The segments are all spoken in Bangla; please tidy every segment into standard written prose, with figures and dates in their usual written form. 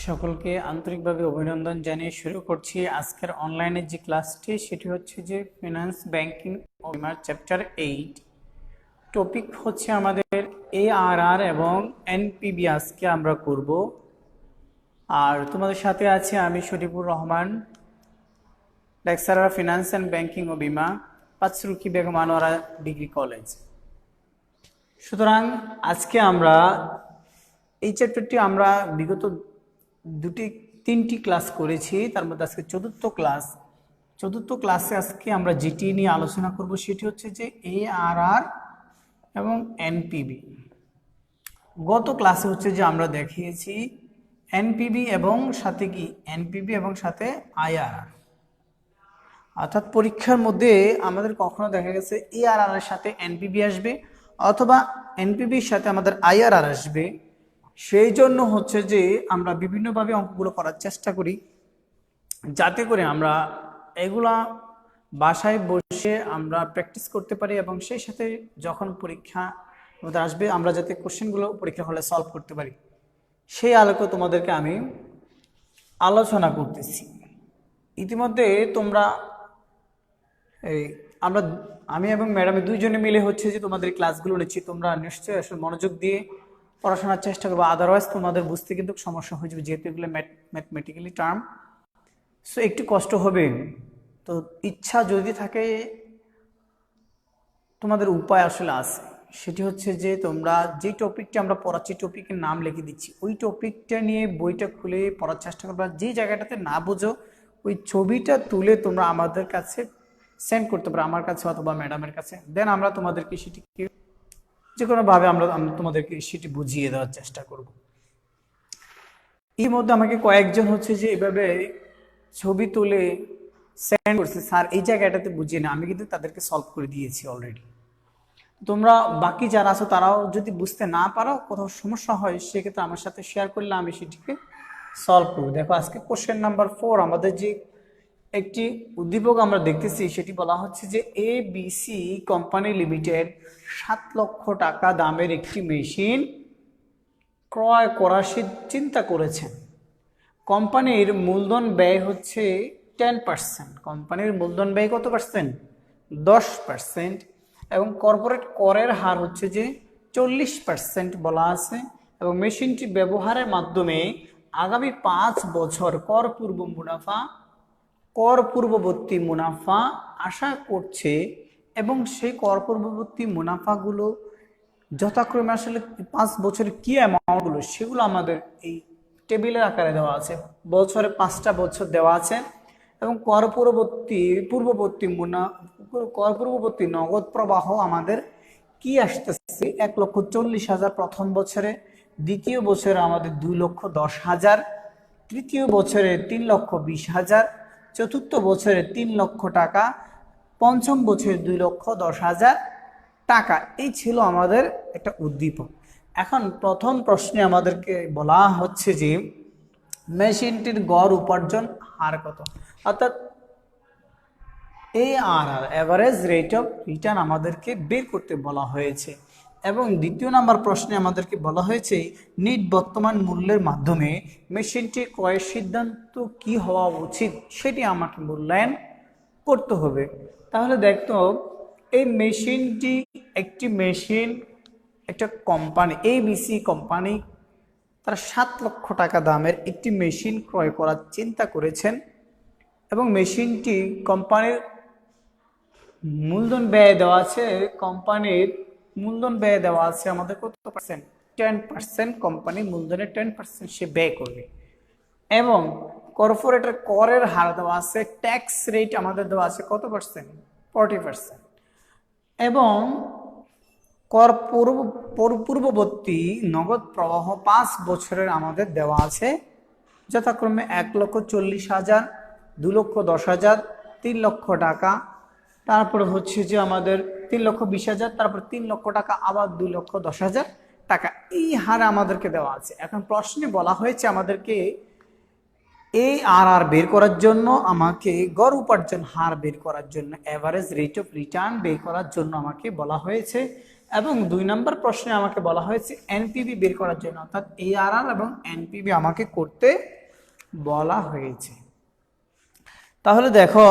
সকলকে আন্তরিকভাবে অভিনন্দন জানিয়ে শুরু করছি আজকের অনলাইনে যে ক্লাসটি, সেটি হচ্ছে যে ফিনান্স ব্যাংকিং চ্যাপ্টার 8। টপিক হচ্ছে আমাদের এআরআর এবং এনপিবি আজকে আমরা করব। আর তোমাদের সাথে আছে আমি Sharifur Rahman, lecturer finance and banking ও বিমা, পাঁচরুখি বেগম আনোয়ারা ডিগ্রি কলেজ। সুতরাং আজকে আমরা এই চ্যাপ্টারটি আমরা বিগত তিনটি ক্লাস করেছি, তার মধ্যে আজকে চতুর্থ ক্লাসে আজকে আমরা যেটি নিয়ে আলোচনা করব সেটি হচ্ছে যে এআরআর এবং এনপিবি। গত ক্লাসে হচ্ছে যে আমরা দেখিয়েছি এনপিবি এবং সাথে আইআরআর, অর্থাৎ পরীক্ষার মধ্যে আমাদের কখনো দেখা গেছে এআরআর এর সাথে এনপিবি আসবে অথবা এনপিবির সাথে আমাদের আইআরআর আসবে। সেই জন্য হচ্ছে যে আমরা বিভিন্নভাবে অঙ্কগুলো করার চেষ্টা করি, যাতে করে আমরা এগুলা বাসায় বসে আমরা প্র্যাকটিস করতে পারি এবং সেই সাথে যখন পরীক্ষা আমাদের আসবে আমরা যাতে কোশ্চেনগুলো পরীক্ষা হলে সলভ করতে পারি, সেই আলোকে তোমাদেরকে আমি আলোচনা করতেছি। ইতিমধ্যে তোমরা আমি এবং ম্যাডামে দুইজনে মিলে হচ্ছে যে তোমাদের ক্লাসগুলো নিচ্ছি। তোমরা নিশ্চয়ই আসলে মনোযোগ দিয়ে পড়াশোনার চেষ্টা করবো, আদারওয়াইজ তোমাদের বুঝতে কিন্তু সমস্যা হয়ে যাবে, যেহেতু এগুলো ম্যাথমেটিক্যালি টার্ম, সো একটু কষ্ট হবে। তো ইচ্ছা যদি থাকে, তোমাদের উপায় আসলে আছে, সেটি হচ্ছে যে তোমরা যে টপিকটা আমরা পড়াচ্ছি টপিকের নাম লিখে দিচ্ছি, ওই টপিকটা নিয়ে বইটা খুলে পড়ার চেষ্টা করবা। যে জায়গাটাতে না বোঝো ওই ছবিটা তুলে তোমরা আমাদের কাছে সেন্ড করতে পারো, আমার কাছে অথবা ম্যাডামের কাছে। দেন আমরা তোমাদেরকে সেটিকে যে কোনোভাবে আমরা তোমাদেরকে সেটি বুঝিয়ে দেওয়ার চেষ্টা করব। এর মধ্যে আমাকে কয়েকজন হচ্ছে যে এভাবে ছবি তুলে সেন্ড করছে, স্যার এই জায়গাটাতে বুঝিয়ে না, আমি কিন্তু তাদেরকে সলভ করে দিয়েছি অলরেডি। তোমরা বাকি যারা আছো তারাও যদি বুঝতে না পারো, কোথাও সমস্যা হয়, সেক্ষেত্রে আমার সাথে শেয়ার করলে আমি সেটিকে সলভ করবো। দেখো আজকে কোশ্চেন নাম্বার 4 আমাদের যে একটি উদ্দীপক আমরা দেখতেছি, সেটি বলা হচ্ছে যে এবিসি কোম্পানি লিমিটেড 7 লক্ষ টাকা দামের একটি মেশিন ক্রয় করার চিন্তা করেছেন। কোম্পানির মূলধন ব্যয় হচ্ছে 10%। কোম্পানির মূলধন ব্যয় কত পার্সেন্ট? 10%। এবং কর্পোরেট করের হার হচ্ছে যে 40% বলা আছে। এবং মেশিনটি ব্যবহারের মাধ্যমে আগামী 5 বছর কর পূর্ববর্তী মুনাফা আশা করছে, এবং সেই কর পূর্ববর্তী মুনাফাগুলো যথাক্রমে আসলে 5 বছরের কি অ্যামাউন্টগুলো, সেগুলো আমাদের এই টেবিলের আকারে দেওয়া আছে। বছরে 5টা বছর দেওয়া আছে। এবং কর পূর্ববর্তী নগদ প্রবাহ আমাদের কি আসতেছে? 1,40,000 প্রথম বছরে, দ্বিতীয় বছরে আমাদের 2,10,000, তৃতীয় বছরে 3,20,000, চতুর্থ বছরে 3 লক্ষ টাকা, পঞ্চম বছরে 2,10,000 টাকা। এই ছিল আমাদের একটা উদ্দীপক। এখন প্রথম প্রশ্নে আমাদেরকে বলা হচ্ছে যে মেশিনটির গড় উপার্জন হার কত, অর্থাৎ ARR, average rate of return আমাদেরকে বের করতে বলা হয়েছে। এবং দ্বিতীয় নাম্বার প্রশ্নে আমাদেরকে বলা হয়েছে নিট বর্তমান মূল্যের মাধ্যমে মেশিনটি ক্রয়ের সিদ্ধান্ত কি হওয়া উচিত, সেটি আমাকে মূল্যায়ন করতে হবে। তাহলে দেখতো এই মেশিনটি একটা কোম্পানি এবিসি কোম্পানি, তারা 7 লক্ষ টাকা দামের একটি মেশিন ক্রয় করার চিন্তা করেছেন। এবং মেশিনটি কোম্পানির মূলধন ব্যয় দেওয়া আছে, আমাদের কত পার্সেন্ট? 10%। কোম্পানি মূলধনের 10% সে ব্যয় করবে। এবং কর্পোরেটের করের হার দেওয়া আছে, ট্যাক্স রেট আমাদের দেওয়া আছে কত পার্সেন্ট? 40%। এবং কর পূর্ববর্তী নগদ প্রবাহ 5 বছরের আমাদের দেওয়া আছে, যথাক্রমে 1,40,000, 2,10,000, 3 লক্ষ টাকা, তারপরে হচ্ছে যে আমাদের 3,20,000, তারপর 3 লক্ষ টাকা, আবার 2,10,000 টাকা। এই হারে আমাদেরকে দেওয়া আছে। এখন প্রশ্নে বলা হয়েছে আমাদেরকে এআরআর বের করার জন্য, আমাকে গড় উপার্জন হার বের করার জন্য, এভারেজ রেট অফ রিটার্ন বের করার জন্য আমাকে বলা হয়েছে। এবং 2 নম্বর প্রশ্নে আমাকে বলা হয়েছে এনপিবি বের করার জন্য, অর্থাৎ এআরআর এবং এনপিবি আমাকে করতে বলা হয়েছে। তাহলে দেখো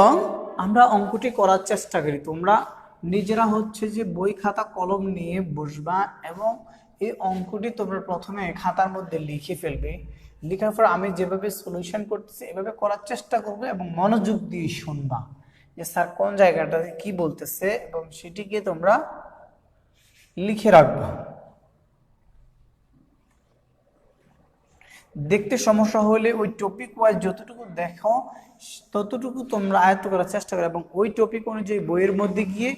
আমরা অঙ্কটি করার চেষ্টা করি, তোমরা নিজেরা হচ্ছে যে বই খাতা কলম নিয়ে বসবা এবং এই অঙ্কটি তোমরা প্রথমে খাতার মধ্যে লিখে ফেলবে। লেখার পর আমি যেভাবে সলিউশন করতেছি এভাবে করার চেষ্টা করবে এবং মনোযোগ দিয়ে শুনবা যে স্যার কোন জায়গাটাতে কি বলতেছে এবং সেটিকে তোমরা লিখে রাখবা। দেখতে সমস্যা হলে ওই টপিক ওয়াইজ যতটুকু দেখো ততটুকু তোমরা আয়ত্ত করার চেষ্টা করো এবং ওই টপিক অনুযায়ী বইয়ের মধ্যে গিয়ে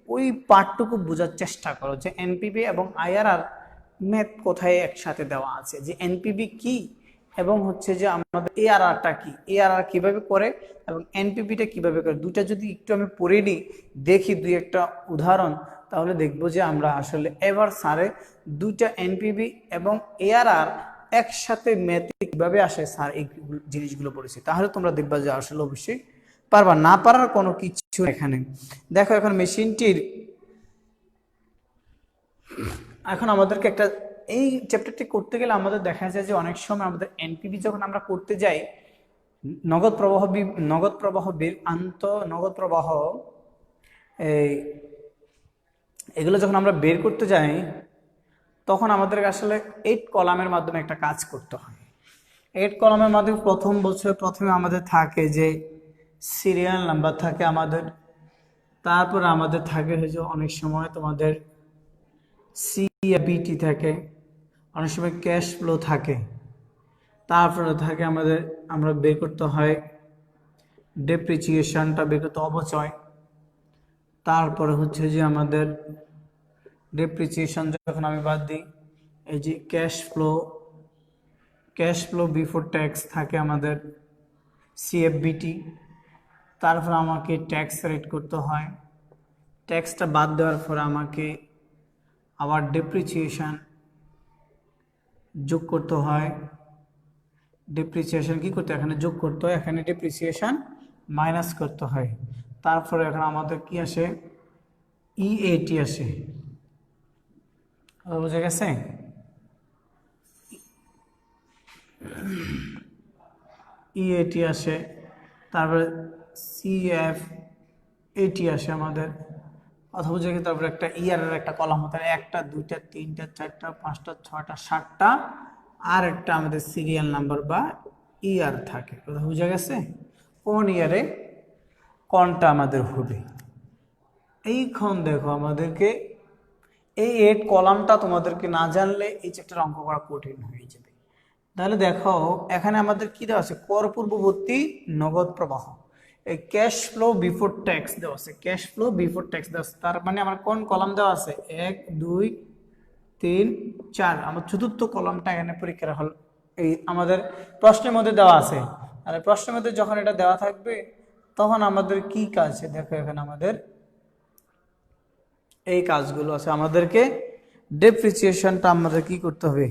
ওই পার্টটুকু বোঝার চেষ্টা করো যে এনপিভি এবং আইআরআর ম্যাথ কোথায় একসাথে দেওয়া আছে, যে এনপিভি কি এবং হচ্ছে যে আমাদের এআরআরটা কি, এআরআর কিভাবে করে এবং এনপিভিটা কিভাবে করে, দুটা যদি একটু আমি পড়ে নিই দেখি দুই একটা উদাহরণ, তাহলে দেখবো যে আমরা আসলে এবার স্যারে দুইটা এনপিভি এবং এআরআর একসাথে ম্যাথে কিভাবে আসে স্যার এই জিনিসগুলো পড়েছি, তাহলে তোমরা দেখবা যে আসলে অবশ্যই পারবা। না পারার কোনো কিছু এখানে দেখো। এখন মেশিনটির এখন আমাদেরকে একটা এই চ্যাপ্টারটি করতে গেলে আমাদের দেখা যায় যে অনেক সময় আমাদের এনপিভি যখন আমরা করতে যাই নগদ প্রবাহ নগদ প্রবাহ এই এগুলো যখন আমরা বের করতে যাই তখন আমাদেরকে আসলে 8 কলামের মাধ্যমে একটা কাজ করতে হয়। 8 কলামের মাধ্যমে প্রথমে আমাদের থাকে যে সিরিয়াল নাম্বার থাকে আমাদের, তারপর আমাদের থাকে হচ্ছে অনেক সময় তোমাদের সিবিটি থাকে, অনেক সময় ক্যাশ ফ্লো থাকে, তারপরে থাকে আমাদের আমরা বের করতে হয় ডেপ্রিসিয়েশনটা বের করতে অবচয়, তারপরে হচ্ছে যে আমাদের ডেপ্রিসিয়েশন যখন আমি বাদ দিই এই যে ক্যাশ ফ্লো বিফোর ট্যাক্স থাকে আমাদের সিএফবিটি, তারপর আমাকে ট্যাক্স রেট করতে হয়, ট্যাক্সটা বাদ দেওয়ার পর আমাকে আবার ডেপ্রিসিয়েশন যোগ করতে হয়, ডেপ্রিসিয়েশন কি করতে হয় এখানে যোগ করতে হয়, এখানে ডেপ্রিসিয়েশন মাইনাস করতে হয়, তারপরে এখন আমাদের কি আসে ইএটি আসে, বুঝে গেছে? ইএটি আসে, তারপরে সিএফ এটি আসে আমাদের, অথবা বুঝে গেছে? তারপরে একটা ইয়ারের একটা কলাম হতে হয়, 1টা 2টা 3টা 4টা 5টা 6টা 7টা, আর একটা আমাদের সিরিয়াল নাম্বার বা ইয়ার থাকে। কথা বুঝে গেছে? কোন ইয়ারে কোনটা আমাদের হবে। এইখন দেখো আমাদেরকে এই 8 কলামটা তোমাদেরকে না জানলে এই চ্যাপ্টার অঙ্ক করা কঠিন হয়ে যাবে। তাহলে দেখো এখানে আমাদের কি দেওয়া আছে, কর পূর্ববর্তী নগদ প্রবাহ, এই ক্যাশ ফ্লো বিফোর ট্যাক্স দেওয়া আছে, ক্যাশ ফ্লো বিফোর ট্যাক্স দেওয়া আছে, তার মানে আমার কোন কলাম দেওয়া আছে 1 2 3 4, আমার চতুর্থ কলামটা এখানে পরীক্ষার হল এই আমাদের প্রশ্নের মধ্যে দেওয়া আছে। আর প্রশ্নের মধ্যে যখন এটা দেওয়া থাকবে তখন আমাদের কি কাজ, দেখো এখানে আমাদের এই কাজগুলো আছে, আমাদেরকে ডেপ্রিসিয়েশনটা আমাদের কি করতে হবে,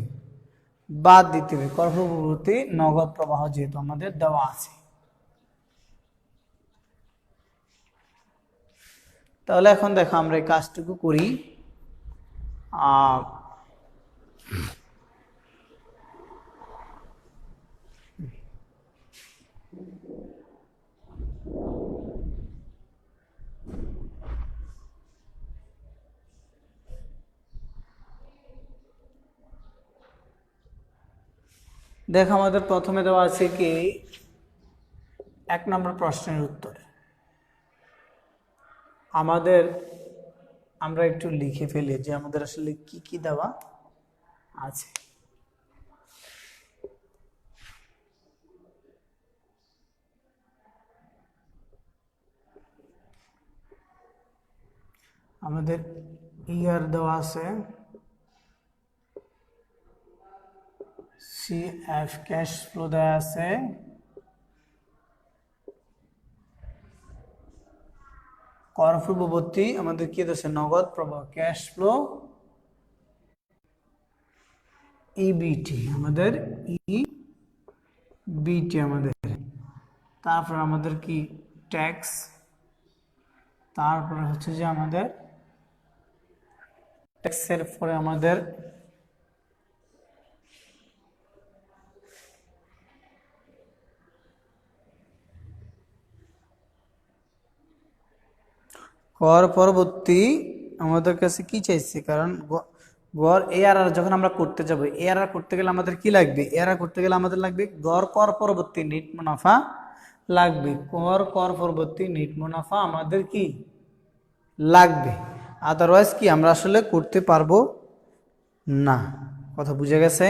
বাদ দিতে হবে, কর পূর্ববর্তী নগদ প্রবাহ যেহেতু আমাদের দেওয়া আছে। তাহলে এখন দেখো আমরা এই কাজটুকু করি। দেখো আমাদের প্রথমে দেওয়া আছে কি 1 নম্বর প্রশ্নের উত্তর, আমরা একটু লিখে ফেলি যে আমাদের আসলে কি কি দেওয়া আছে। আমাদের ইয়ার দেওয়া আছে সিএফ ক্যাশ ফ্লো দেওয়া আছে, কর পূর্ববর্তী আমাদের কি আছে নগদ প্রবাহ ক্যাশ ফ্লো ইবিটি, আমাদের ইবিটি আমাদের, তারপর আমাদের কি ট্যাক্স, তারপরে হচ্ছে যে আমাদের ট্যাক্সের পরে আমাদের কর পরবর্তী আমাদের কাছে কি চাইছে, কারণ গড় এআরআর যখন আমরা করতে যাব, এআরআর করতে গেলে আমাদের কি লাগবে, এআরআর করতে গেলে আমাদের লাগবে গড় কর পরবর্তী নেট মুনাফা লাগবে, কর পরবর্তী নেট মুনাফা আমাদের কি লাগবে, আদারওয়াইজ কি আমরা আসলে করতে পারবো না। কথা বুঝে গেছে?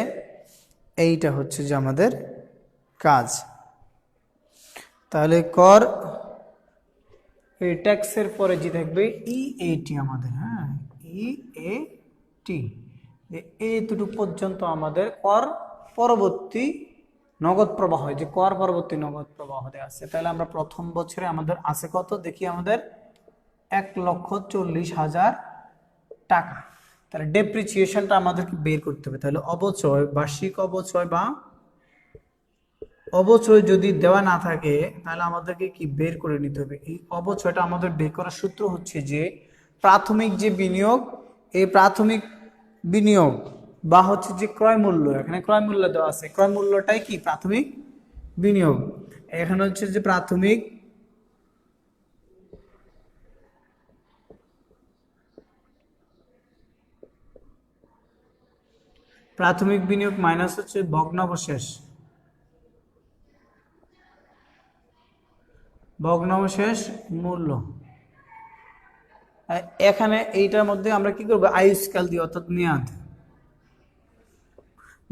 এইটা হচ্ছে যে আমাদের কাজ। তাহলে কর এই ট্যাক্সের পরে যে থাকবে ইএটি আমাদের, হ্যাঁ ইএটি, এইটুকু পর্যন্ত আমাদের কর পরবর্তী নগদ প্রবাহ, যে কর পরবর্তী নগদ প্রবাহ আছে। তাহলে আমরা প্রথম বছরে আমাদের আছে কত দেখি, আমাদের 1,40,000 টাকা। তাহলে ডেপ্রিসিয়েশনটা আমাদেরকে বের করতে হবে। তাহলে অবচয়, বার্ষিক অবচয় বা অবচয় যদি দেওয়া না থাকে তাহলে আমাদেরকে কি বের করে নিতে হবে। এই অবচয়টা আমাদের বের করার সূত্র হচ্ছে যে প্রাথমিক যে বিনিয়োগ, এই প্রাথমিক বিনিয়োগ বা হচ্ছে যে ক্রয় মূল্য, এখানে ক্রয় মূল্য দেওয়া আছে, ক্রয় মূল্যটাই কি প্রাথমিক বিনিয়োগ। এখানে হচ্ছে যে প্রাথমিক বিনিয়োগ মাইনাস হচ্ছে ভগ্নাবশেষ, ভগ্নাবশেষ মূল্য। এখানে এইটার মধ্যে আমরা কি করবো, আয়ুষ্কাল দিয়ে অর্থাৎ মেয়াদ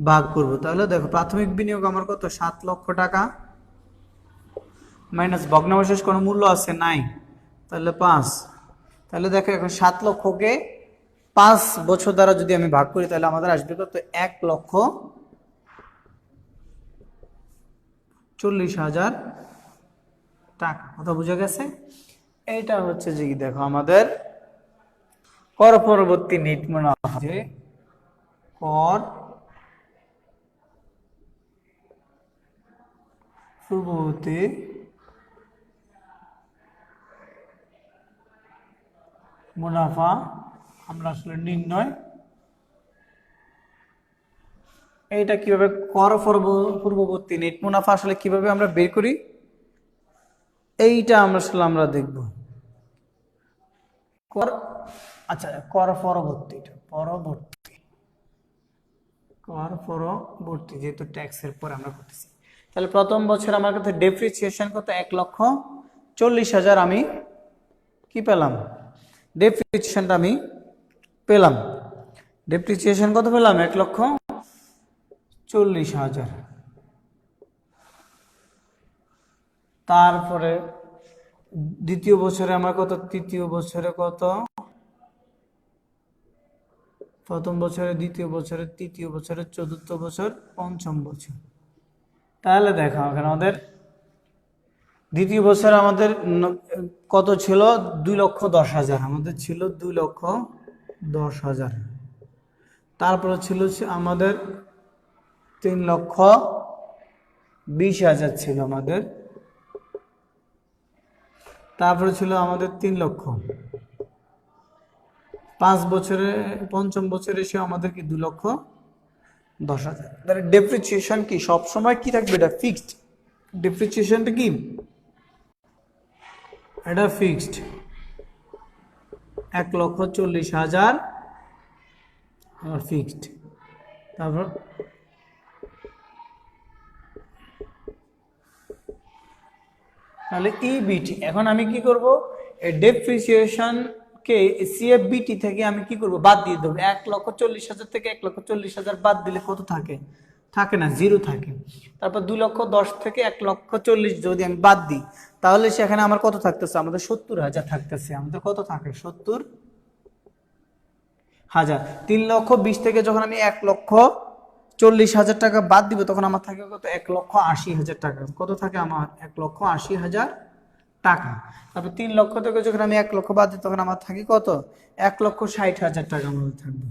ভাগ করব। তাহলে দেখো প্রাথমিক বিনিয়োগ আমার কত, 7 লক্ষ টাকা, মাইনাস ভগ্নাবশেষ কোনো মূল্য আছে নাই, তাহলে 5। তাহলে দেখো এখন 7 লক্ষকে 5 বছর দ্বারা যদি আমি ভাগ করি তাহলে আমাদের আসবে কত, 1,40,000 টাকা। কথা বুঝে গেছে? এইটা হচ্ছে যে কি দেখো আমাদের কর পরবর্তী নেট মুনাফা, যে কর পূর্ববর্তী মুনাফা আমরা আসলে নির্ণয়, এইটা কিভাবে কর পূর্ববর্তী নেট মুনাফা আসলে কিভাবে আমরা বের করি, এইটা আমরা দেখব। কর, আচ্ছা কর পরবর্তী, কর পরবর্তী যেহেতু ট্যাক্সের পর আমরা করতেছি, তাহলে প্রথম বছর আমার কাছে ডেপ্রিসিয়েশন কত, 1,40,000 আমি কি পেলাম, ডেপ্রিসিয়েশনটা আমি পেলাম। ডেপ্রিসিয়েশন কত পেলাম, 1,40,000। তারপরে দ্বিতীয় বছরে আমার কত, তৃতীয় বছরে কত, প্রথম বছরে, দ্বিতীয় বছরে, তৃতীয় বছরে, চতুর্থ বছর, পঞ্চম বছর। তাহলে দেখো এখানে আমাদের দ্বিতীয় বছর আমাদের কত ছিল, 2,10,000, আমাদের ছিল 2,10,000। তারপরে ছিল আমাদের 3,20,000 ছিল আমাদের, তারপরে ছিল আমাদের 3 লক্ষ। 5 বছরে, পঞ্চম বছরে এসে আমাদের কি 2,10,000। তাহলে ডেপ্রিসিয়েশন কি সবসময় কি থাকবে, এটা ফিক্সড। ডেপ্রিসিয়েশনটা কি, এটা ফিক্সড, 1,40,000 ফিক্সড। তারপর তাহলে ইবিটি, এখন আমি কি করব, এই ডেপ্রিসিয়েশন কে সিএফবিটি থেকে আমি কি করব, বাদ দিয়ে দেবো। 1,40,000 থেকে 1,40,000 বাদ দিলে কত থাকে, থাকে না, 0 থাকে। তারপর 2,10,000 থেকে 1,40,000 যদি আমি বাদ দিই তাহলে সেখানে আমার কত থাকতেছে, আমাদের 70,000 থাকতেছে। আমাদের কত থাকে, 70,000। 3,20,000 থেকে যখন আমি 1,40,000 টাকা বাদ দিব তখন আমার থাকে কত, 1,80,000 টাকা। কত থাকে আমার, 1,80,000 টাকা। তারপর 3 লক্ষ থেকে যখন আমি 1 লক্ষ বাদ দিই তখন আমার থাকে কত, 1,60,000 টাকা আমাদের থাকবে।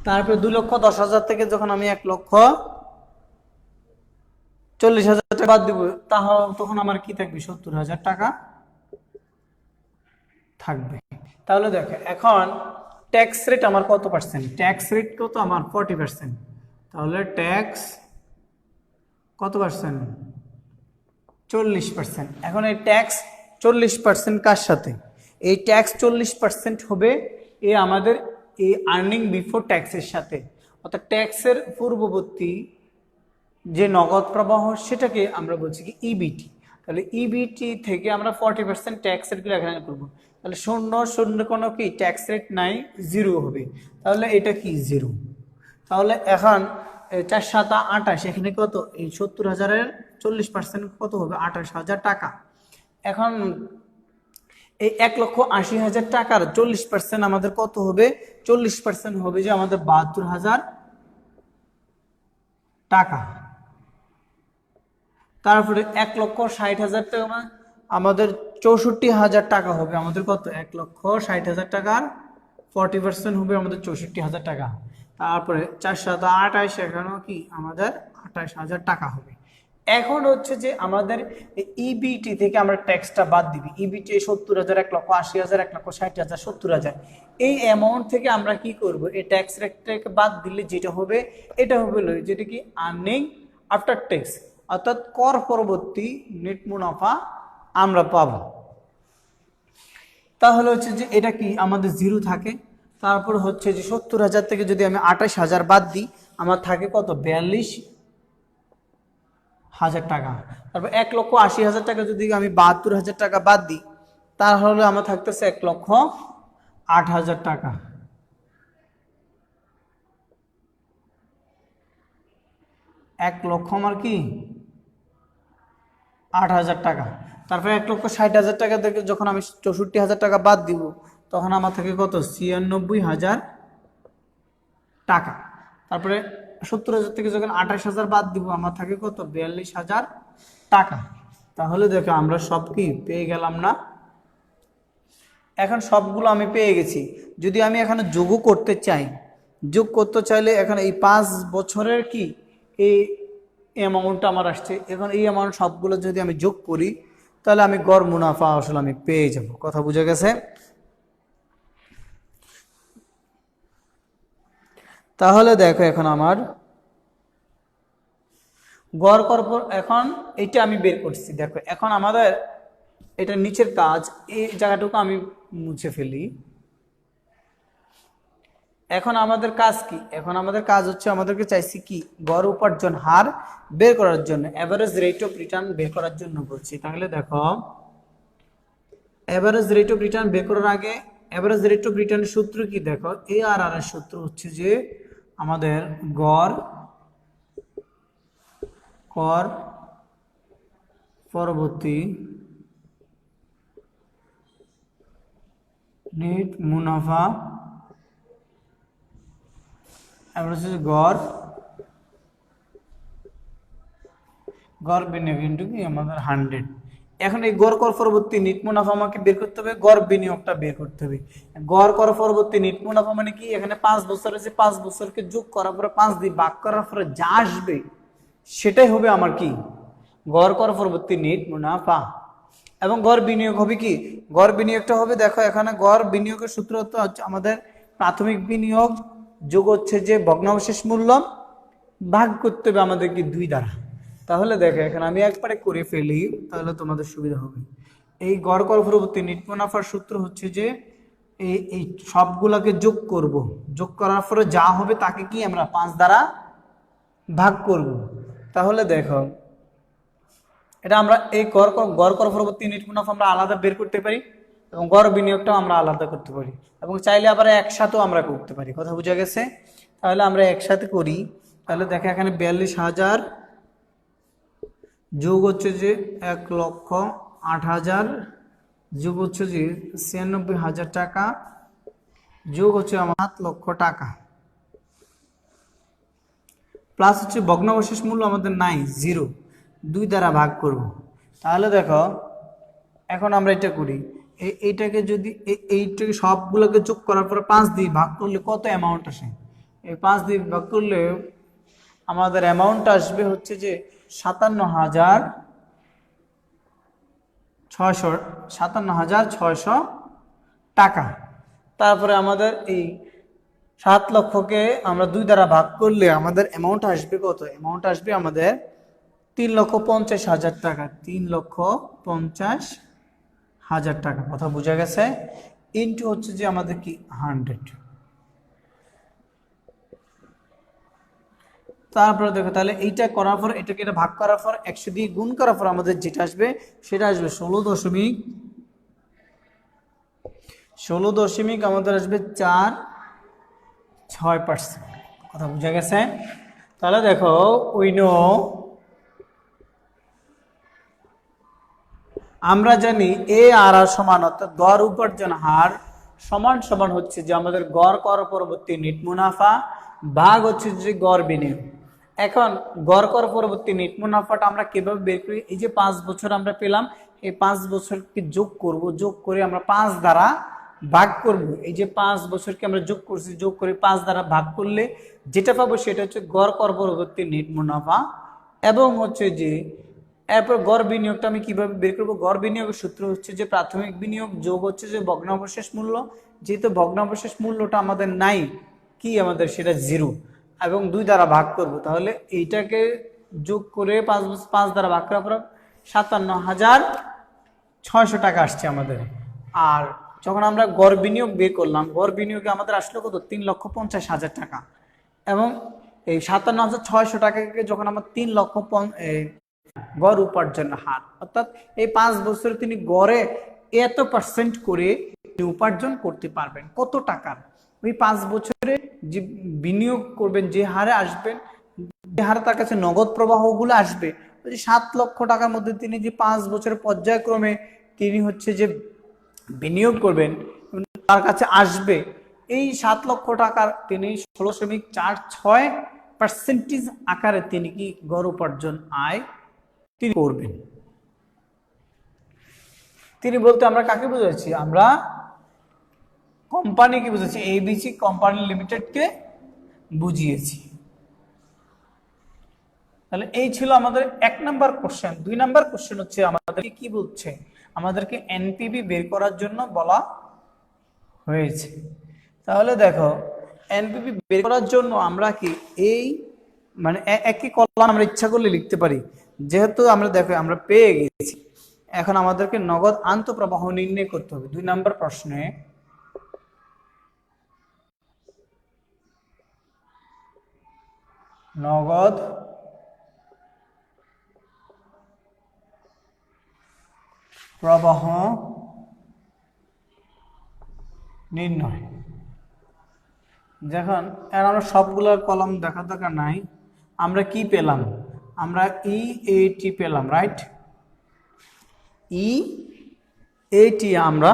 তারপরে 2,10,000 থেকে যখন আমি 1,40,000 টাকা বাদ দিব তাহলে তখন আমার কি থাকবে, 70,000 টাকা থাকবে। তাহলে দেখো এখন ট্যাক্স রেট আমার কত পার্সেন্ট, ট্যাক্স রেট কত আমার 40%। তাহলে ট্যাক্স কত পার্সেন্ট, 40%। এখন এই ট্যাক্স 40% কার সাথে? এই ট্যাক্স 40% হবে আমাদের এই আর্নিং বিফোর ট্যাক্সের সাথে, অর্থাৎ ট্যাক্সের পূর্ববর্তী যে নগদ প্রবাহ সেটাকে আমরা বলছি কি ইবিটি। তাহলে ইবিটি থেকে আমরা 40% ট্যাক্স রেটগুলো এখানে করবো। তাহলে শূন্য শূন্য কোনো কি ট্যাক্স রেট নাই, জিরো হবে। তাহলে এটা কি জিরো। তাহলে এখন 4 7 28, এখানে কত? এই 70,000-এর 40% কত হবে? 28,000 টাকা। এখন এই 1,80,000 টাকার 40% আমাদের কত হবে? 40% হবে যে আমাদের 72,000 টাকা। তারপরে 1,60,000 টাকা আমাদের 64,000 টাকা হবে। আমাদের কত? 1,60,000 টাকার 40% হবে আমাদের 64,000 টাকা। তারপরে 4 7 28, এখানেও কি আমাদের 28,000 টাকা হবে। এখন হচ্ছে যে আমাদের ইবিটি থেকে আমরা ট্যাক্সটা বাদ দিবি। ইবিটি 70,000, 1,80,000, 1,60,000, 70,000, এই অ্যামাউন্ট থেকে আমরা কি করব? এই ট্যাক্স রেটটাকে বাদ দিলে যেটা হবে, এটা হবে যেটা কি আর্নিং আফটার ট্যাক্স, অর্থাৎ কর পরবর্তী নেট মুনাফা আমরা পাব। তাহলে হচ্ছে যে এটা কি আমাদের জিরো থাকে। তারপর হচ্ছে যে 70,000 থেকে যদি আমি 28,000 বাদ দিই, আমার থাকে কত? 42,000 টাকা। তারপর 1,80,000 টাকা যদি আমি 72,000 টাকা বাদ দিই, তাহলে আমার থাকতেছে 1,08,000 টাকা। আমার কি 8,000 টাকা। তারপরে 1,60,000 টাকা থেকে যখন আমি 64,000 টাকা বাদ দিব, তখন আমার থাকে কত? 96,000 টাকা। তারপরে 70,000 থেকে যখন 28,000 বাদ দিব, আমার থাকে কত? 42,000 টাকা। তাহলে দেখো আমরা সব কি পেয়ে গেলাম না? এখন সবগুলো আমি পেয়ে গেছি। যদি আমি এখানে যোগও করতে চাই, যোগ করতে চাইলে এখন এই 5 বছরের কি এই অ্যামাউন্টটা আমার আসছে। এখন এই অ্যামাউন্ট সবগুলো যদি আমি যোগ করি, তাহলে আমি গড় মুনাফা আসলে আমি পেয়ে যাব। কথা বুঝে গেছে? তাহলে দেখো এখন আমার গড় এখন এইটা আমি বের করছি। দেখো এখন আমাদের এটা নিচের কাজ, এই জায়গাটুকু আমি মুছে ফেলি। এখন আমাদের কাজ কি? এখন আমাদের কাজ হচ্ছে আমাদেরকে চাইছি কি গড় উপার্জন হার বের করার জন্য, এভারেজ রেট অফ রিটার্ন বের করার জন্য বলছি। তাহলে দেখো এভারেজ রেট অফ রিটার্ন বের করার আগে এভারেজ রেট অফ রিটার্নের সূত্র কি? দেখো ARR এর সূত্র হচ্ছে যে আমাদের গড় কর পরবর্তী নেট মুনাফা গড় বিনিয়োগ ইন্টু কি আমাদের 100। এখন এই গড় কর পরবর্তী নেট মুনাফা আমাকে বের করতে হবে, গড় বিনিয়োগটা বের করতে হবে। গড় কর পরবর্তী নেট মুনাফা মানে কি? এখানে 5 বছর আছে, 5 বছরকে যোগ করার পরে 5 দিয়ে ভাগ করার পরে যা আসবে সেটাই হবে আমার কি গড় কর পরবর্তী নেট মুনাফা। এবং গড় বিনিয়োগ হবে কি? গড় বিনিয়োগটা হবে, দেখো এখানে গড় বিনিয়োগের সূত্র হচ্ছে আমাদের প্রাথমিক বিনিয়োগ যোগ হচ্ছে যে ভগ্নাবশেষ মূল্য, ভাগ করতে হবে আমাদের কি 2 দ্বারা। তাহলে দেখো এখানে আমি একবারে করে ফেলি, তাহলে তোমাদের সুবিধা হবে। এই গড় কর পরবর্তী নেট মুনাফার সূত্র হচ্ছে যে এই সবগুলোকে যোগ করব, যোগ করার পরে যা হবে তাকে কি আমরা 5 দ্বারা ভাগ করব। তাহলে দেখো এটা আমরা এই গড় কর পরবর্তী নেট মুনাফা আমরা আলাদা বের করতে পারি, এবং গড় বিনিয়োগটাও আমরা আলাদা করতে পারি, এবং চাইলে আবার একসাথেও আমরা করতে পারি। কথা বোঝা গেছে? তাহলে আমরা একসাথে করি। তাহলে দেখো এখানে 42,000 যোগ হচ্ছে যে 1,08,000 যোগ হচ্ছে যে 96,000 টাকা যোগ হচ্ছে আমার 7 লক্ষ টাকা, প্লাস হচ্ছে ভগ্নাবশেষ মূল্য আমাদের নাই, 0, 2 দ্বারা ভাগ করব। তাহলে দেখো এখন আমরা এটা করি, এইটাকে যদি এইটাকে সবগুলোকে যোগ করার পরে 5 দিয়ে ভাগ করলে কত অ্যামাউন্ট আসে? এই 5 দিয়ে ভাগ করলে আমাদের অ্যামাউন্ট আসবে হচ্ছে যে 57,600 টাকা। তারপরে আমাদের এই 7 লক্ষকে আমরা 2 দ্বারা ভাগ করলে আমাদের অ্যামাউন্ট আসবে কত? অ্যামাউন্ট আসবে আমাদের 3,50,000 টাকা, 3,50,000 টাকা, কথা বোঝা গেছে? ইন্টু হচ্ছে যে আমাদের কি 100। তারপরে দেখো তাহলে এইটা করার পর এটাকে এটা ভাগ করার পর 100 দিয়ে গুণ করার পর আমাদের যেটা আসবে সেটা আসবে 16 দশমিক আমাদের আসবে 4.6%। কথা বোঝা গেছে? তাহলে দেখো উইনো আমরা জানি এ আর সমান, অর্থাৎ গড় উপার্জন হার সমান সমান হচ্ছে যে আমাদের গড় কর পরবর্তী নেট মুনাফা ভাগ হচ্ছে যে গড় বিনিয়োগ। এখন গড় কর পরবর্তী নেট মুনাফাটা আমরা কিভাবে বের করি? এই যে 5 বছর আমরা পেলাম, এই 5 বছরকে যোগ করব, যোগ করে আমরা 5 দ্বারা ভাগ করব। এই যে 5 বছরকে আমরা যোগ করছি, যোগ করে 5 দ্বারা ভাগ করলে যেটা পাবো সেটা হচ্ছে গড় কর পরবর্তী নেট মুনাফা। এবং হচ্ছে যে এরপর গড় বিনিয়োগটা আমি কিভাবে বের করবো? গড় বিনিয়োগের সূত্র হচ্ছে যে প্রাথমিক বিনিয়োগ যোগ হচ্ছে যে ভগ্নাবশেষ মূল্য। যেহেতু ভগ্নাবশেষ মূল্যটা আমাদের নাই, কি আমাদের সেটা 0, এবং 2 দ্বারা ভাগ করব। তাহলে এইটাকে যোগ করে 5 দ্বারা ভাগ করার পর 57,600 টাকা আসছে আমাদের। আর যখন আমরা গড় বিনিয়োগ বের করলাম, গড় বিনিয়োগে আমাদের আসলো কত? 3,50,000 টাকা। এবং এই 57,600 টাকাকে যখন আমরা 3 লক্ষ গড় উপার্জন হার, অর্থাৎ এই 5 বছরে তিনি গড়ে এত পার্সেন্ট করে উপার্জন করতে পারবেন। কত টাকার? ওই 5 বছরে যে বিনিয়োগ করবেন, যে হারে আসবেন, যে হারে তার কাছে নগদ প্রবাহগুলো আসবে, ওই যে 7 লক্ষ টাকার মধ্যে তিনি যে 5 বছরের পর্যায়ক্রমে তিনি হচ্ছে যে বিনিয়োগ করবেন, তার কাছে আসবে এই 7 লক্ষ টাকার তিনি 16.46% আকারে তিনি কি গড় উপার্জন আয় তিনি করবেন। তিনি বলতে আমরা কাকে বুঝাচ্ছি? আমরা কোম্পানিকে বুঝাচ্ছি, এবিসি কোম্পানি লিমিটেডকে বুঝিয়েছি। তাহলে এই ছিল আমাদের 1 নাম্বার কোশ্চেন। 2 নাম্বার কোশ্চেন হচ্ছে আমাদেরকে কি বলছে? আমাদেরকে এনপিভি বের করার জন্য বলা হয়েছে। তাহলে দেখো এনপিভি বের করার জন্য আমরা কি এই মানে একই কলাম আমরা ইচ্ছা করলে লিখতে পারি, যেহেতু আমরা দেখো আমরা পেয়ে গেছি। এখন আমাদেরকে নগদ আন্তঃপ্রবাহ নির্ণয় করতে হবে। 2 নাম্বার প্রশ্নে নগদ প্রবাহ নির্ণয়। যখন আমরা সবগুলোর কলম দেখা দরকার নাই, আমরা কি পেলাম? আমরা ইএটি পেলাম, রাইট? ইএটি আমরা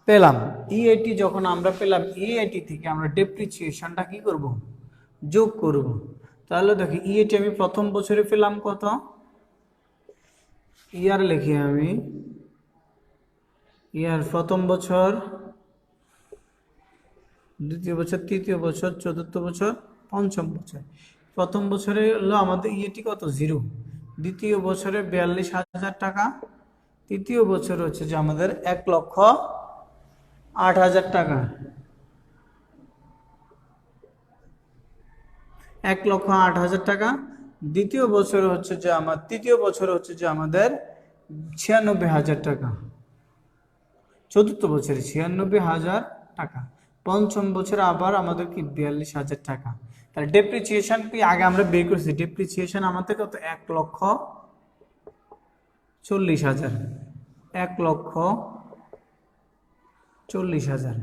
পেলাম। ইএটি যখন আমরা পেলাম, ইএটি থেকে আমরা ডেপ্রিসিয়েশনটা কি করব? যোগ করব। তাহলে দেখি ইএটি আমি প্রথম বছরে পেলাম কত? ইয়ার লিখি আমি, ইয়ার প্রথম বছর, দ্বিতীয় বছর, তৃতীয় বছর, চতুর্থ বছর, পঞ্চম বছর। প্রথম বছরে হলো আমাদের ইএটি কত? 0। দ্বিতীয় বছরে 42,000 টাকা। তৃতীয় বছর হচ্ছে যে আমাদের 1,08,000 টাকা। 1,08,000 টাকা। দ্বিতীয় বছর হচ্ছে যে আমার তৃতীয় বছর হচ্ছে যে আমাদের 96,000 টাকা। চতুর্থ বছরে 96,000 টাকা। পঞ্চম বছরে আবার আমাদের কি 42,000 টাকা। তাহলে ডেপ্রিসিয়েশন কি আগে আমরা বের করেছি? ডেপ্রিসিয়েশন আমাদের কত? 1,40,000। 1,40,000।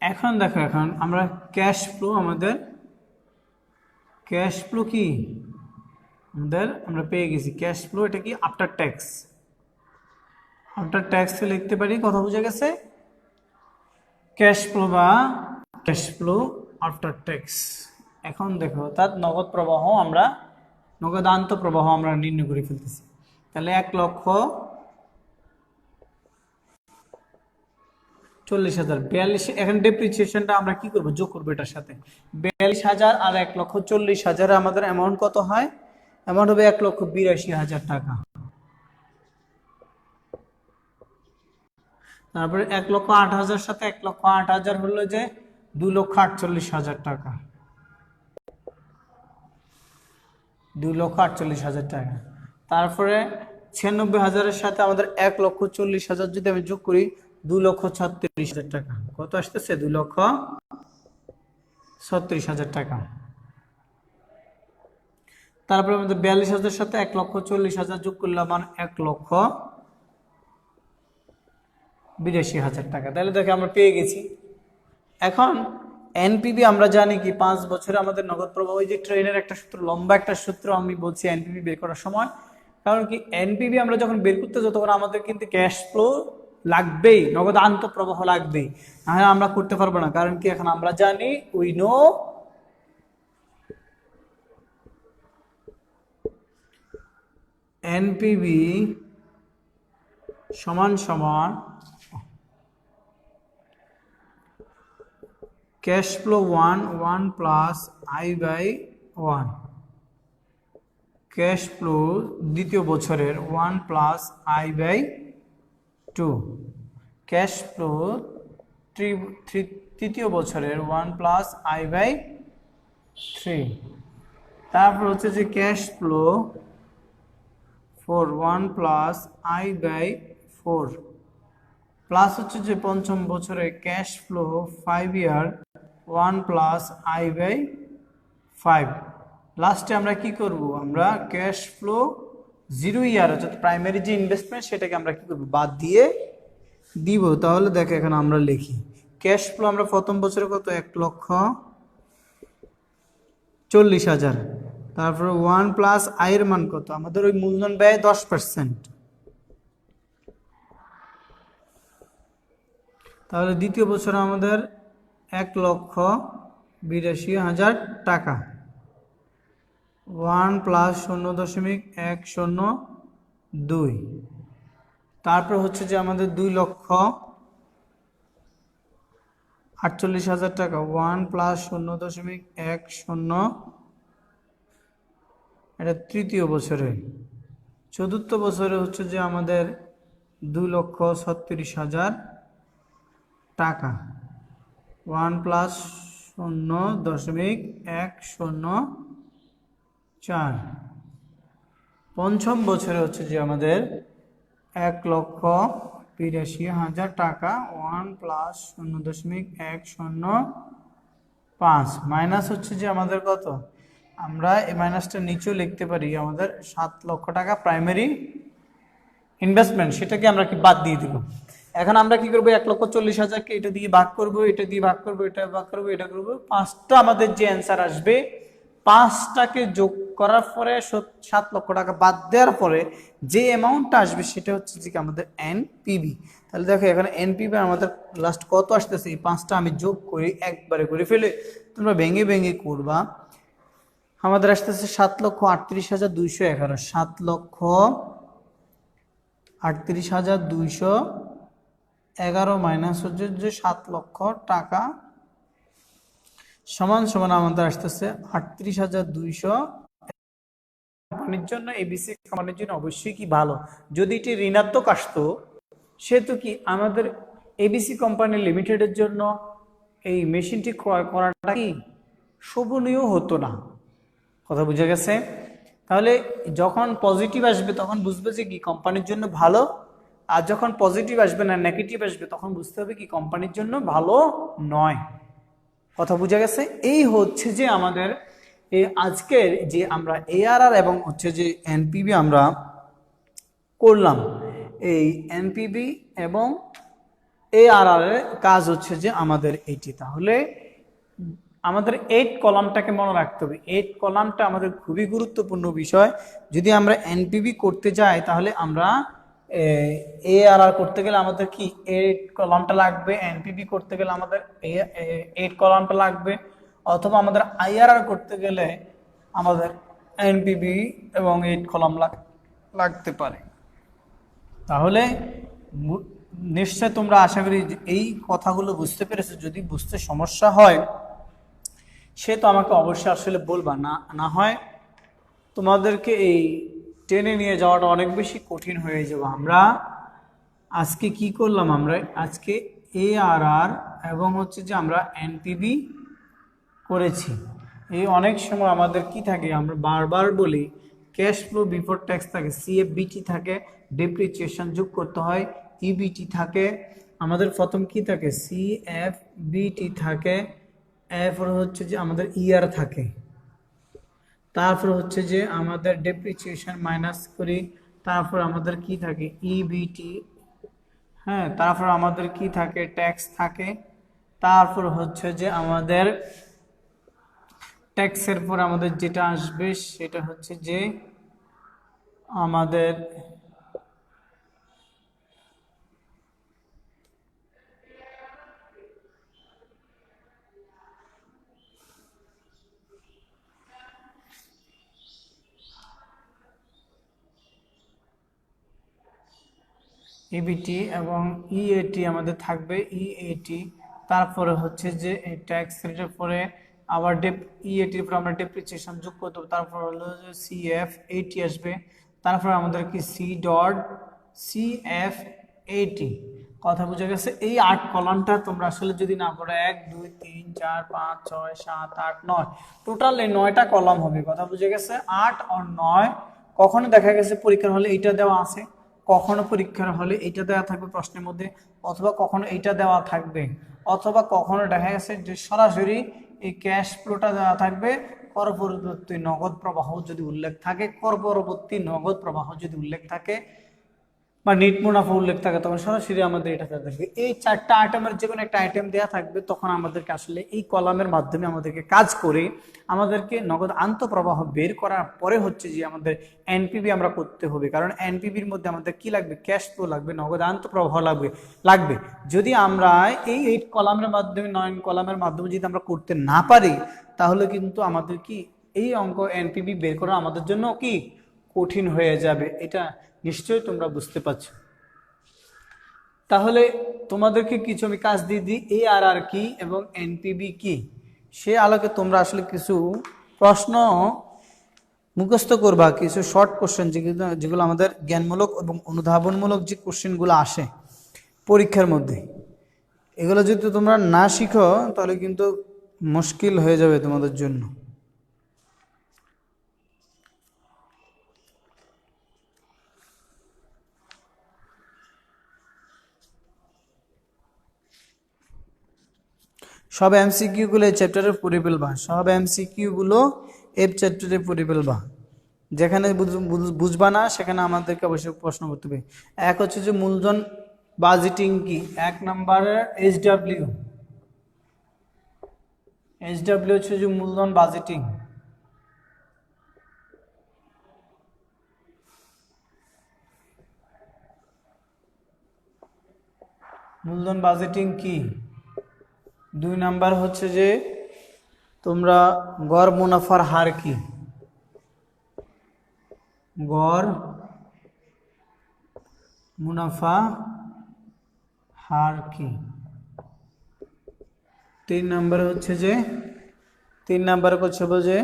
এখন দেখো, এখন আমরা ক্যাশ ফ্লো, আমাদের ক্যাশ ফ্লো কি আমাদের আমরা পেয়ে গেছি। ক্যাশ ফ্লো এটা কি? After tax. আফটার ট্যাক্সে লিখতে পারি। কথা বুঝে গেছে? ক্যাশ ফ্লো বা ক্যাশ ফ্লো আফটার ট্যাক্স। এখন দেখো তার নগদ প্রবাহ আমরা, নগদ আন্তঃপ্রবাহ আমরা নির্ণয় করে ফেলতেছি। তাহলে 1,40,000, 42। এখন ডেপ্রিসিয়েশনটা আমরা কি করব? যোগ করবো এটার সাথে। 42,000 আর 1,40,000 আমাদের অ্যামাউন্ট কত হয়? অ্যামাউন্ট হবে 1,82,000 টাকা। তারপরে 1,08,000 সাথে 1,08,000 হলো যে 2,48,000 টাকা, 2,48,000 টাকা। তারপরে 96,000-এর সাথে আমাদের 1,40,000 যদি আমি যোগ করি 2,36,000 টাকা। কত আসতেছে? 2,36,000 টাকা। তারপরে আমাদের 42,000 সাথে 1,40,000 যোগ করলে আমার 1,82,000 টাকা। তাহলে দেখে আমরা পেয়ে গেছি। এখন এনপিবি আমরা জানি কি 5 বছরে আমাদের নগদ প্রবাহ, ওই যে ট্রেনের একটা সূত্র, লম্বা একটা সূত্র আমি বলছি এনপিবি বের করার সময়। কারণ কি এনপিবি আমরা যখন বের করতে যাই তখন আমাদের কিন্তু ক্যাশ ফ্লো লাগবেই, নগদ আন্তঃপ্রবাহ লাগবেই, নাহলে আমরা করতে পারবো না। কারণ কি এখন আমরা জানি উই নো এনপিবি সমান সমান cash flow 1 plus I/1, cash flow দ্বিতীয় বছরের 1 প্লাস I/2, ক্যাশ ফ্লো তৃতীয় বছরের 1 প্লাস I/3। তারপর হচ্ছে যে cash flow 1 plus I/4, plus হচ্ছে যে পঞ্চম বছরে ক্যাশ ফ্লো 5 ইয়ার 1 প্লাস I/5। লাস্টে আমরা কি করব? আমরা ক্যাশ ফ্লো 0 ইয়ার অর্থাৎ প্রাইমারি যে ইনভেস্টমেন্ট সেটাকে আমরা কি করব? বাদ দিয়ে দিব। তাহলে দেখো এখন আমরা লিখি ক্যাশ ফ্লো আমরা প্রথম বছরে কত? 1,40,000। তারপরে 1 প্লাস আই এর মান কত? আমাদের ওই মূলধন ব্যয় 10%। তাহলে দ্বিতীয় বছরে আমাদের 1,82,000 টাকা। 1 প্লাস 0.102। তারপর হচ্ছে যে আমাদের 2,48,000 টাকা। 1 প্লাস 0.10, এটা তৃতীয় বছরে। চতুর্থ বছরে হচ্ছে যে আমাদের 2,36,000 টাকা। 1 প্লাস 0.104। পঞ্চম বছরে হচ্ছে যে আমাদের 1,82,000 টাকা। 1 প্লাস 0.105 মাইনাস হচ্ছে যে আমাদের কত? আমরা এই মাইনাসটা নিচেও লিখতে পারি, আমাদের 7 লক্ষ টাকা প্রাইমারি ইনভেস্টমেন্ট, সেটাকে আমরা কি বাদ দিয়ে দিব। এখন আমরা কি করবো? 1,40,000-কে এটা দিয়ে ভাগ করবো, এটা দিয়ে ভাগ করবো, এটা ভাগ করবো, এটা করবো। 5টা আমাদের যে অ্যান্সার আসবে, 5টাকে যোগ করার পরে 7 লক্ষ টাকা বাদ দেওয়ার পরে যে অ্যামাউন্টটা আসবে সেটা হচ্ছে যে আমাদের এনপিবি। তাহলে দেখো এখানে এনপিবি আমাদের লাস্ট কত আসতেছে? এই 5টা আমি যোগ করি, একবারে করে ফেলে তোমরা ভেঙে ভেঙে করবা। আমাদের আসতেছে 7,38,211। 7,38,211 মাইনাস হচ্ছে যে 7 লক্ষ টাকা সমান সমান আমাদের আসতেছে 38,200। কোম্পানির জন্য, এবিসি কোম্পানির জন্য অবশ্যই কি ভালো। যদি এটি ঋণাত্মক আসতো সেহেতু কি আমাদের এবিসি কোম্পানি লিমিটেডের জন্য এই মেশিনটি ক্রয় করাটা কি শোভনীয় হতো না। কথা বুঝে গেছে? তাহলে যখন পজিটিভ আসবে তখন বুঝবে যে কি কোম্পানির জন্য ভালো, আর যখন পজিটিভ আসবে না, নেগেটিভ আসবে, তখন বুঝতে হবে কি কোম্পানির জন্য ভালো নয়। কথা বুঝে গেছে? এই হচ্ছে যে আমাদের এই আজকের যে আমরা এআরআর এবং হচ্ছে যে এনপিবি আমরা করলাম, এই এনপিবি এবং এআরআর এর কাজ হচ্ছে যে আমাদের এটি। তাহলে আমাদের 8 কলামটাকে মনে রাখতে হবে। 8 কলামটা আমাদের খুবই গুরুত্বপূর্ণ বিষয়। যদি আমরা এনপিবি করতে যাই তাহলে আমরা এআরআর করতে গেলে আমাদের কি 8 কলামটা লাগবে, এনপিবি করতে গেলে আমাদের 8 কলামটা লাগবে, অথবা আমাদের আইআরআর করতে গেলে আমাদের এনপিবি এবং 8 কলাম লাগতে পারে। তাহলে নিশ্চয় তোমরা আশা করি এই কথাগুলো বুঝতে পেরেছো। যদি বুঝতে সমস্যা হয় সে তো আমাকে অবশ্যই আসলে বলবা, না হয় তোমাদেরকে এই টেনে নিয়ে যাওয়াটা অনেক বেশি কঠিন হয়ে যাবে। আমরা আজকে কি করলাম, আমরা আজকে ARR এবং হচ্ছে যে আমরা NPV করেছি। এই অনেক সময় আমাদের কি থাকে, আমরা বারবার বলি ক্যাশ ফ্লো বিফোর ট্যাক্স থাকে, CFBT থাকে, ডেপ্রিসিয়েশন যোগ করতে হয়, EBT থাকে, আমাদের প্রথম কি থাকে CFBT থাকে, এরপর হচ্ছে যে আমাদের ER থাকে, তারপর হচ্ছে যে আমাদের ডেপ্রিসিয়েশন মাইনাস করি, তারপর আমাদের কি থাকে EBT, হ্যাঁ, তারপর আমাদের কি থাকে ট্যাক্স থাকে, তারপর হচ্ছে যে আমাদের ট্যাক্সের পর আমাদের যেটা আসবে সেটা হচ্ছে যে আমাদের EBT এবং EAT আমাদের থাকবে EAT, তারপরে হচ্ছে যে এই ট্যাক্স রেটের পরে আবার EATর পর আমরা ডেপ্রিসিয়েশন যোগ করতে হবে, তারপর হলো যে CFAT আসবে, তারপর আমাদের কি CFAT। কথা বুঝে গেছে? এই 8 কলামটা তোমরা আসলে যদি না করো 1 2 3 4 5 6 7 8 9 টোটাল এই 9টা কলাম হবে। কথা বুঝে গেছে? 8 আর 9 কখনো দেখা গেছে পরীক্ষার হলে এইটা দেওয়া আছে, কখনো পরীক্ষার হলে এইটা দেওয়া থাকবে প্রশ্নের মধ্যে, অথবা কখনো এইটা দেওয়া থাকবে, অথবা কখনো দেখা গেছে যে সরাসরি এই ক্যাশ ফ্লোটা দেওয়া থাকবে, কর পরবর্তী নগদ প্রবাহ যদি উল্লেখ থাকে, কর পরবর্তী নগদ প্রবাহ যদি উল্লেখ থাকে বা নেট মুনাফা উল্লেখ থাকে, তখন সরাসরি আমাদের এটা থাকবে। এই 4টা আইটেমের যে কোনো একটা আইটেম দেওয়া থাকবে, তখন আমাদেরকে আসলে এই কলামের মাধ্যমে আমাদেরকে কাজ করে আমাদেরকে নগদ আন্তঃপ্রবাহ বের করার পরে হচ্ছে যে আমাদের এনপিভি আমরা করতে হবে। কারণ এনপিভির মধ্যে আমাদের কি লাগবে, ক্যাশ ফ্লো লাগবে, নগদ আন্তঃপ্রবাহ লাগবে। যদি আমরা এই 8 কলামের মাধ্যমে 9 কলামের মাধ্যমে যদি আমরা করতে না পারি, তাহলে কিন্তু আমাদের কি এই অঙ্ক এনপিভি বের করা আমাদের জন্য কি কঠিন হয়ে যাবে। এটা নিশ্চয়ই তোমরা বুঝতে পারছো। তাহলে তোমাদেরকে কিছু আমি কাজ দিয়ে দিই, ARR কি এবং এনপিভি কি, সে আলোকে তোমরা আসলে কিছু প্রশ্ন মুখস্থ করবা, কিছু শর্ট কোশ্চেন যেগুলো আমাদের জ্ঞানমূলক এবং অনুধাবনমূলক যে কোশ্চেনগুলো আসে পরীক্ষার মধ্যে, এগুলো যদি তোমরা না শিখো তাহলে কিন্তু মুশকিল হয়ে যাবে তোমাদের জন্য। সব MCQ-গুলো এই চ্যাপ্টারে পড়ে ফেলবা, সব MCQ-গুলো এই চ্যাপ্টারে পড়ে ফেলবা। যেখানে বুঝবা না সেখানে আমাদেরকে অবশ্যই প্রশ্ন করতে হবে। এক হচ্ছে যে মূলধন বাজেটিং কি, 1 নম্বরে SW হচ্ছে যে মূলধন বাজেটিং। মূলধন বাজেটিং কি। 2 নাম্বার হচ্ছে যে তোমরা গড় মুনাফার হার কি, গড় মুনাফা হার কি। 3 নাম্বার হচ্ছে যে 3 নাম্বার হচ্ছে যে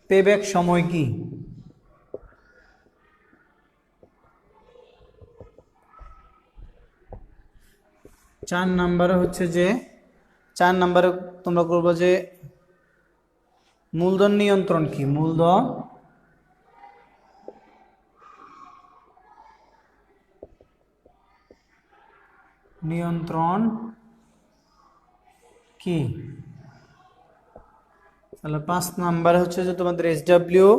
পেব্যাক সময় কি। 4 নাম্বার হচ্ছে যে 4 নাম্বারে তোমরা করবো যে মূলধন নিয়ন্ত্রণ কি, মূলধন নিয়ন্ত্রণ কি। তাহলে 5 নাম্বারে হচ্ছে যে তোমাদের SW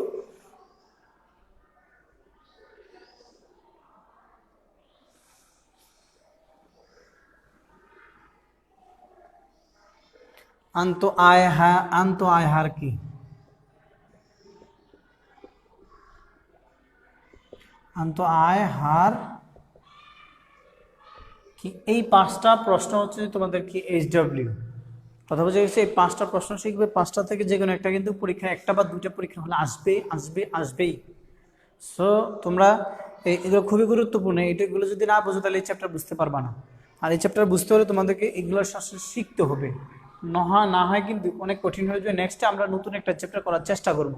আন্ত আয় হার কি, আন্ত আয় হার কি। এই 5টা প্রশ্ন হচ্ছে তোমাদের কি SW। কথা বোঝা গেছে? এই 5টা প্রশ্ন শিখবে, 5টা থেকে যে কোনো একটা কিন্তু পরীক্ষা, একটা বা 2টা পরীক্ষা হলে আসবেই। সো তোমরা এগুলো খুবই গুরুত্বপূর্ণ। এগুলো যদি না বোঝো তাহলে এই চ্যাপ্টার বুঝতে পারবা না। আর এই চ্যাপ্টার বুঝতে হলে তোমাদেরকে এগুলো শিখতে হবে। না হয় কিন্তু অনেক কঠিন হয়ে যাবে। নেক্সটে আমরা নতুন একটা চ্যাপ্টার করার চেষ্টা করব।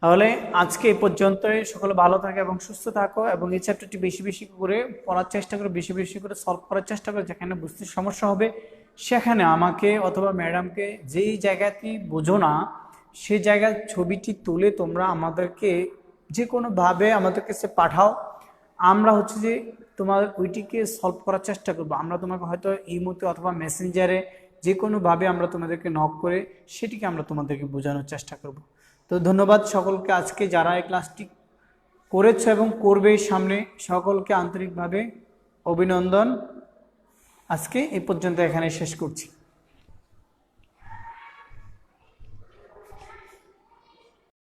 তাহলে আজকে এই পর্যন্তই। সকলে ভালো থাকো এবং সুস্থ থাকো, এবং এই চ্যাপ্টারটি বেশি বেশি করে পড়ার চেষ্টা করো, বেশি বেশি করে সলভ করার চেষ্টা করো। যেখানে বুঝতে সমস্যা হবে সেখানে আমাকে অথবা ম্যাডামকে, যেই জায়গাটি বোঝো না সেই জায়গার ছবিটি তুলে তোমরা আমাদেরকে যে কোনোভাবে আমাদের কাছে পাঠাও। আমরা হচ্ছে যে তোমার ওইটিকে সলভ করার চেষ্টা করবো। আমরা তোমাকে হয়তো ইমোতে অথবা মেসেঞ্জারে যে কোনোভাবে আমরা তোমাদেরকে নক করে সেটিকে আমরা তোমাদেরকে বোঝানোর চেষ্টা করব। তো ধন্যবাদ সকলকে, আজকে যারা এই ক্লাসটি করেছো এবং করবে সামনে, সকলকে আন্তরিকভাবে অভিনন্দন। আজকে এই পর্যন্ত এখানে শেষ করছি।